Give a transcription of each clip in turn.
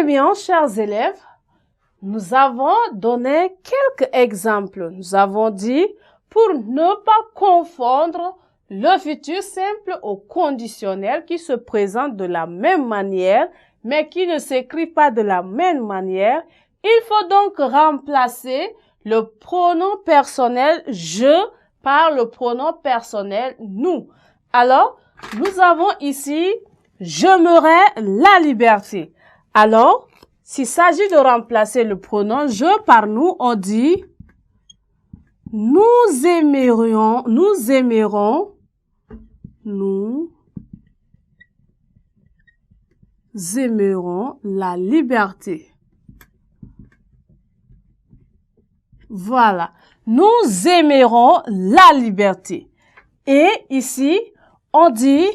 Eh bien, chers élèves, nous avons donné quelques exemples. Nous avons dit pour ne pas confondre le futur simple au conditionnel qui se présente de la même manière, mais qui ne s'écrit pas de la même manière, il faut donc remplacer le pronom personnel « je » par le pronom personnel « nous ». Alors, nous avons ici « j'aimerais la liberté ». Alors, s'il s'agit de remplacer le pronom « je » par « nous », on dit « nous aimerons la liberté ». Voilà, nous aimerons la liberté. Et ici, on dit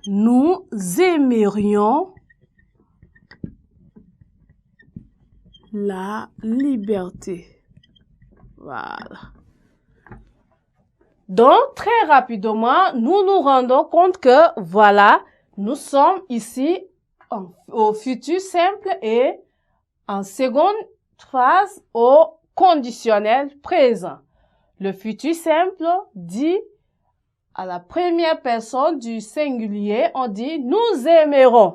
nous aimerions la liberté. Voilà. Donc, très rapidement, nous nous rendons compte que, voilà, nous sommes ici au futur simple et en seconde phrase au conditionnel présent. Le futur simple dit à la première personne du singulier, on dit « nous aimerons ».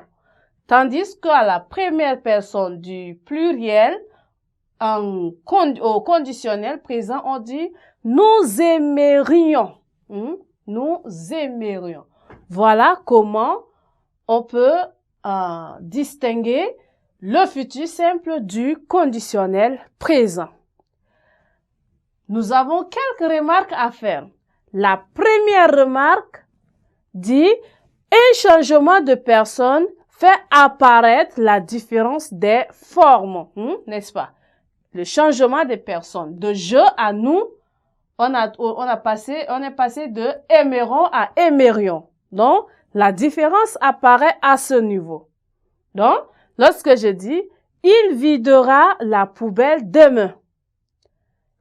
Tandis qu'à la première personne du pluriel, au conditionnel présent, on dit « nous aimerions ». Nous aimerions. Voilà comment on peut distinguer le futur simple du conditionnel présent. Nous avons quelques remarques à faire. La première remarque dit « un changement de personne fait apparaître la différence des formes », n'est-ce pas? Le changement des personnes. De « je » à « nous », on est passé de « aimerons » à « aimerions ». Donc, la différence apparaît à ce niveau. Donc, lorsque je dis « il videra la poubelle demain »,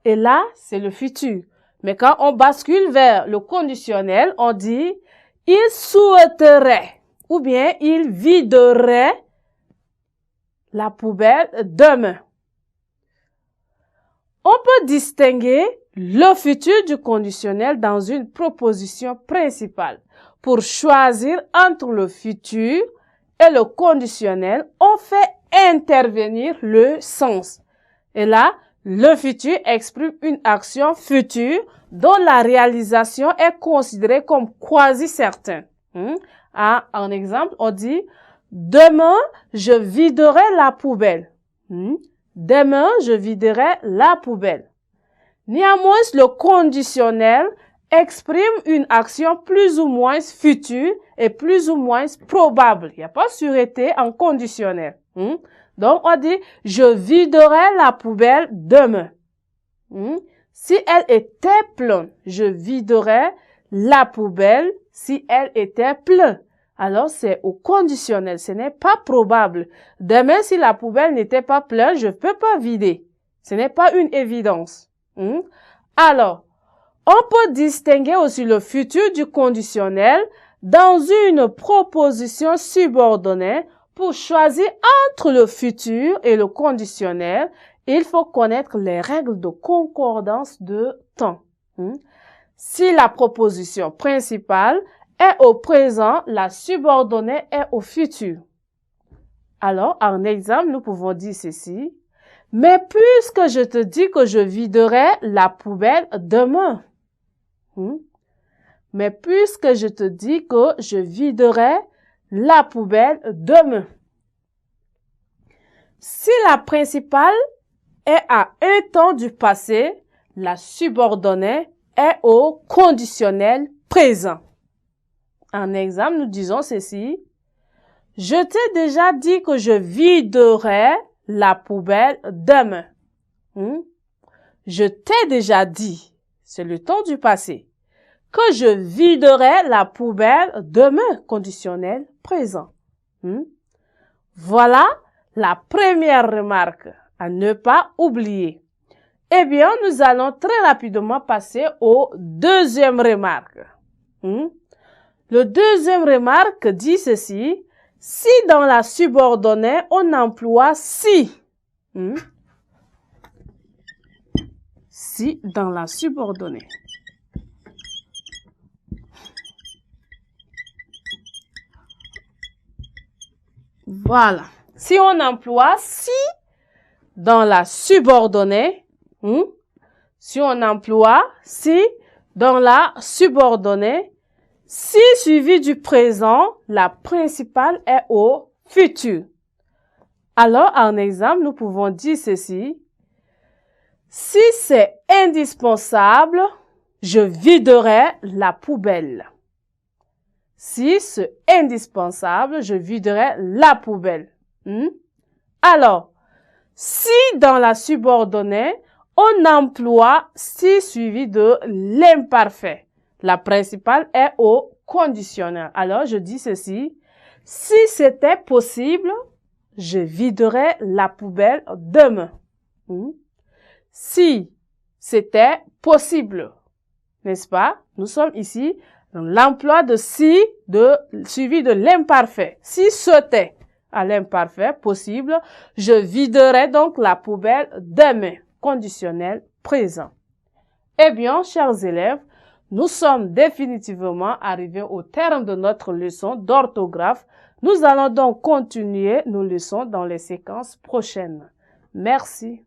et là, c'est le futur. Mais quand on bascule vers le conditionnel, on dit « il souhaiterait » ou bien « il viderait la poubelle demain ». On peut distinguer le futur du conditionnel dans une proposition principale. Pour choisir entre le futur et le conditionnel, on fait intervenir le sens. Et là, le futur exprime une action future dont la réalisation est considérée comme quasi certaine. En exemple, on dit « demain, je viderai la poubelle ». Demain, je viderai la poubelle. Néanmoins, le conditionnel exprime une action plus ou moins future et plus ou moins probable. Il n'y a pas sûreté en conditionnel. Donc, on dit « je viderai la poubelle demain ». Si elle était pleine, je viderai la poubelle si elle était pleine. Alors, c'est au conditionnel, ce n'est pas probable. Demain, si la poubelle n'était pas pleine, je ne peux pas vider. Ce n'est pas une évidence. Alors, on peut distinguer aussi le futur du conditionnel dans une proposition subordonnée. Pour choisir entre le futur et le conditionnel, il faut connaître les règles de concordance de temps. Si la proposition principale est au présent, la subordonnée est au futur. Alors, en exemple, nous pouvons dire ceci. « Mais puisque je te dis que je viderai la poubelle demain. » Mais puisque je te dis que je viderai la poubelle demain. Si la principale est à un temps du passé, la subordonnée est au conditionnel présent. En exemple, nous disons ceci. Je t'ai déjà dit que je viderai la poubelle demain. Je t'ai déjà dit, c'est le temps du passé, que je viderai la poubelle demain, conditionnel présent. Voilà la première remarque à ne pas oublier. Eh bien, nous allons très rapidement passer aux deuxième remarque. Le deuxième remarque dit ceci. Si dans la subordonnée, on emploie si. Si dans la subordonnée. Voilà. Si on emploie si dans la subordonnée, si on emploie si dans la subordonnée, si suivi du présent, la principale est au futur. Alors, en exemple, nous pouvons dire ceci. Si c'est indispensable, je viderai la poubelle. Si c'est indispensable, je viderai la poubelle. Alors, si dans la subordonnée, on emploie si suivi de l'imparfait. La principale est au conditionnel. Alors, je dis ceci. Si c'était possible, je viderai la poubelle demain. Si c'était possible, n'est-ce pas? Nous sommes ici dans l'emploi de si suivi de l'imparfait. Si c'était à l'imparfait possible, je viderai donc la poubelle demain. Conditionnel présent. Eh bien, chers élèves, nous sommes définitivement arrivés au terme de notre leçon d'orthographe. Nous allons donc continuer nos leçons dans les séquences prochaines. Merci.